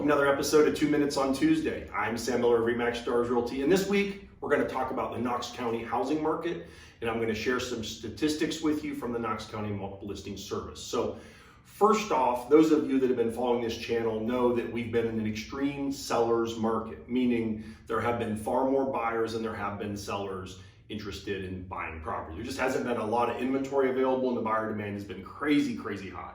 welcome to another episode of 2 Minutes on Tuesday. I'm Sam Miller of Remax Stars Realty, and this week we're going to talk about the Knox County housing market, and I'm going to share some statistics with you from the Knox County Multiple Listing Service. So first off, those of you that have been following this channel know that we've been in an extreme seller's market, meaning there have been far more buyers than there have been sellers interested in buying property. There just hasn't been a lot of inventory available, and the buyer demand has been crazy high.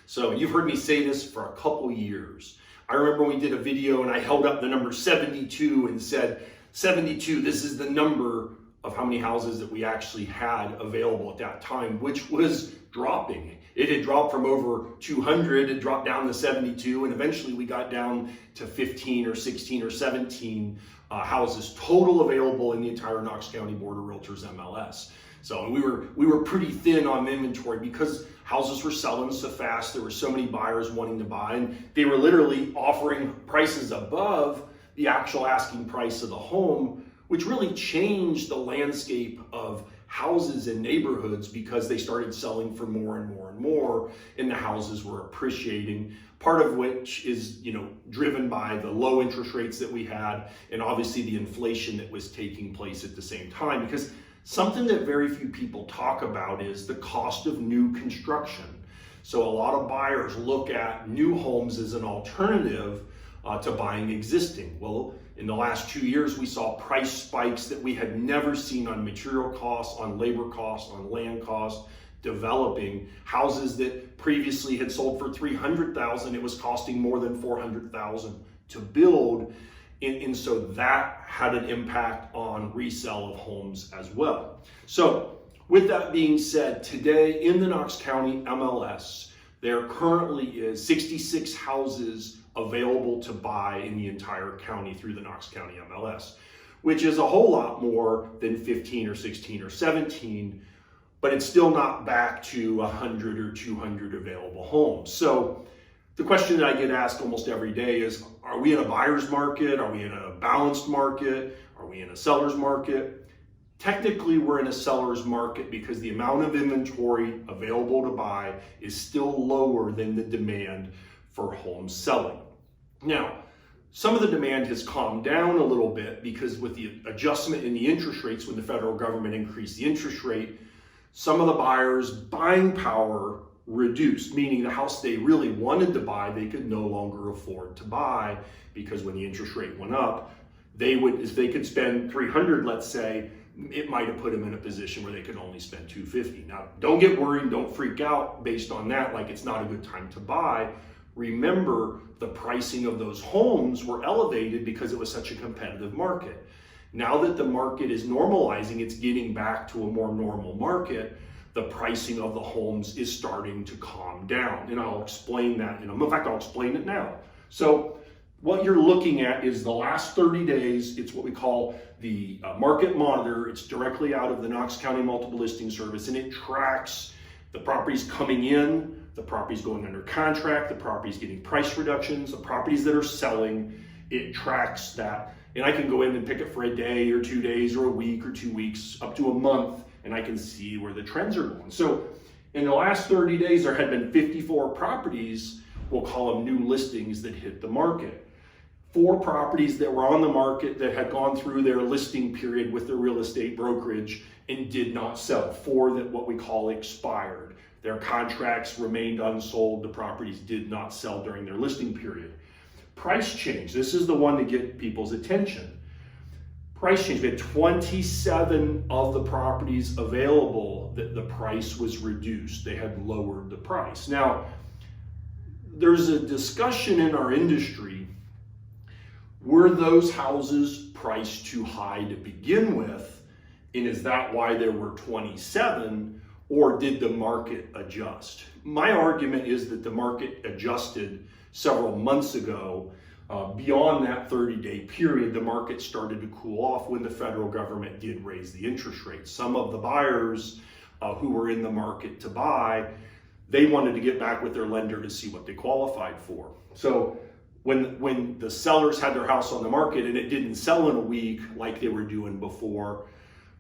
So you've heard me say this for a couple years. I remember when we did a video and I held up the number 72 and said, 72, this is the number of how many houses that we actually had available at that time, which was dropping. It had dropped from over 200, it dropped down to 72, and eventually we got down to 15 or 16 or 17 houses total available in the entire Knox County Board of Realtors MLS. So we were pretty thin on inventory because houses were selling so fast. There were so many buyers wanting to buy, and they were literally offering prices above the actual asking price of the home, which really changed the landscape of houses and neighborhoods because they started selling for more and more, and the houses were appreciating. Part of which is, driven by the low interest rates that we had, and obviously the inflation that was taking place at the same time. Because something that very few people talk about is the cost of new construction. So a lot of buyers look at new homes as an alternative to buying existing. Well, in the last 2 years, we saw price spikes that we had never seen on material costs, on labor costs, on land costs, developing houses that previously had sold for $300,000. It was costing more than $400,000 to build. And so that had an impact on resale of homes as well. So with that being said, today in the Knox County MLS, there currently is 66 houses available to buy in the entire county through the Knox County MLS, which is a whole lot more than 15 or 16 or 17, but it's still not back to 100 or 200 available homes. So the question that I get asked almost every day is, are we in a buyer's market? Are we in a balanced market? Are we in a seller's market? Technically, we're in a seller's market because the amount of inventory available to buy is still lower than the demand for homes selling. Now, some of the demand has calmed down a little bit because with the adjustment in the interest rates, when the federal government increased the interest rate, some of the buyers' buying power reduced, meaning the house they really wanted to buy, they could no longer afford to buy because when the interest rate went up, if they could spend $300, let's say, it might have put them in a position where they could only spend $250. Now, don't get worried, don't freak out based on that, like it's not a good time to buy. Remember, the pricing of those homes were elevated because it was such a competitive market. Now that the market is normalizing, it's getting back to a more normal market, the pricing of the homes is starting to calm down. And I'll explain that in fact, I'll explain it now. So what you're looking at is the last 30 days. It's what we call the market monitor. It's directly out of the Knox County Multiple Listing Service, and it tracks the properties coming in, the properties going under contract, the properties getting price reductions, the properties that are selling. It tracks that. And I can go in and pick it for a day or 2 days or a week or 2 weeks, up to a month, and I can see where the trends are going. So in the last 30 days, there had been 54 properties, we'll call them new listings, that hit the market. 4 properties that were on the market that had gone through their listing period with their real estate brokerage and did not sell. 4 that what we call expired. Their contracts remained unsold. The properties did not sell during their listing period. Price change. This is the one to get people's attention. Price change. We had 27 of the properties available that the price was reduced. They had lowered the price. Now, there's a discussion in our industry. Were those houses priced too high to begin with? And is that why there were 27? Or did the market adjust? My argument is that the market adjusted several months ago. Beyond that 30-day period, the market started to cool off when the federal government did raise the interest rate. Some of the buyers who were in the market to buy, they wanted to get back with their lender to see what they qualified for. So when the sellers had their house on the market and it didn't sell in a week like they were doing before,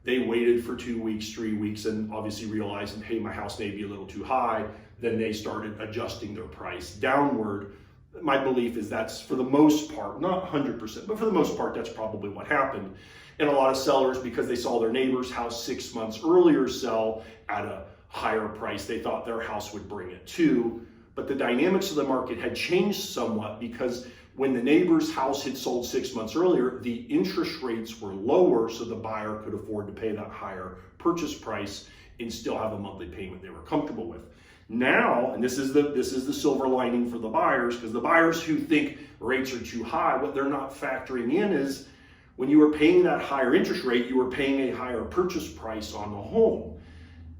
they waited for 2 weeks, 3 weeks, and obviously realizing, hey, my house may be a little too high. Then they started adjusting their price downward. My belief is that's, for the most part, not 100%, but for the most part, that's probably what happened. And a lot of sellers, because they saw their neighbor's house 6 months earlier sell at a higher price, they thought their house would bring it too. But the dynamics of the market had changed somewhat, because when the neighbor's house had sold 6 months earlier, the interest rates were lower, so the buyer could afford to pay that higher purchase price and still have a monthly payment they were comfortable with. Now, and this is the silver lining for the buyers, because the buyers who think rates are too high, what they're not factoring in is when you were paying that higher interest rate, you were paying a higher purchase price on the home.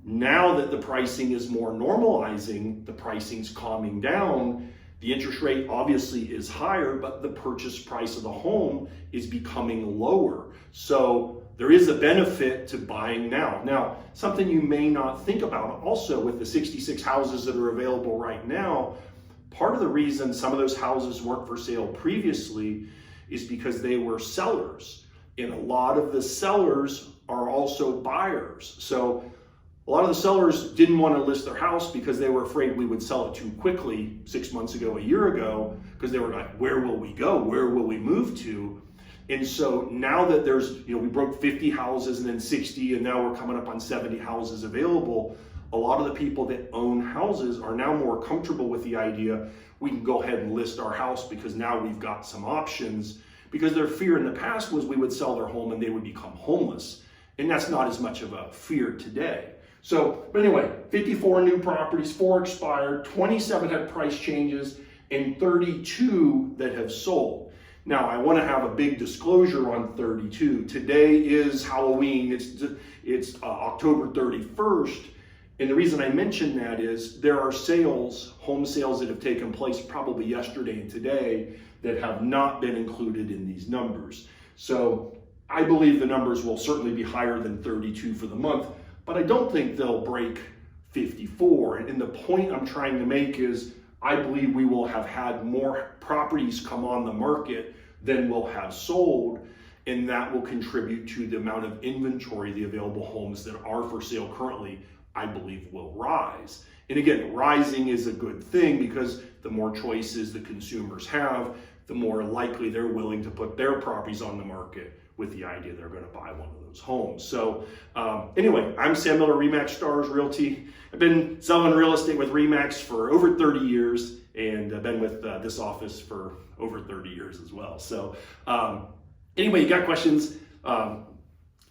Now that the pricing is more normalizing, the pricing's calming down, the interest rate obviously is higher, but the purchase price of the home is becoming lower. So there is a benefit to buying now. Now, something you may not think about also with the 66 houses that are available right now, part of the reason some of those houses weren't for sale previously is because they were sellers. And a lot of the sellers are also buyers. So a lot of the sellers didn't want to list their house because they were afraid we would sell it too quickly 6 months ago, a year ago, because they were like, where will we go? Where will we move to? And so now that there's, we broke 50 houses and then 60, and now we're coming up on 70 houses available, a lot of the people that own houses are now more comfortable with the idea we can go ahead and list our house because now we've got some options, because their fear in the past was we would sell their home and they would become homeless. And that's not as much of a fear today. So, but anyway, 54 new properties, 4 expired, 27 had price changes, and 32 that have sold. Now, I want to have a big disclosure on 32. Today is Halloween. It's October 31st. And the reason I mention that is there are sales, home sales that have taken place probably yesterday and today that have not been included in these numbers. So I believe the numbers will certainly be higher than 32 for the month, but I don't think they'll break 54. And the point I'm trying to make is I believe we will have had more properties come on the market than will have sold, and that will contribute to the amount of inventory, the available homes that are for sale currently, I believe will rise. And again, rising is a good thing because the more choices the consumers have, the more likely they're willing to put their properties on the market with the idea they're going to buy one of those homes. So anyway, I'm Sam Miller, RE/MAX Stars Realty. I've been selling real estate with RE/MAX for over 30 years, and I've been with this office for over 30 years as well. So anyway, you got questions, add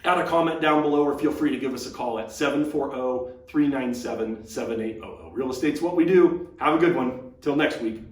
a comment down below, or feel free to give us a call at 740-397-7800. Real estate's what we do. Have a good one. Till next week.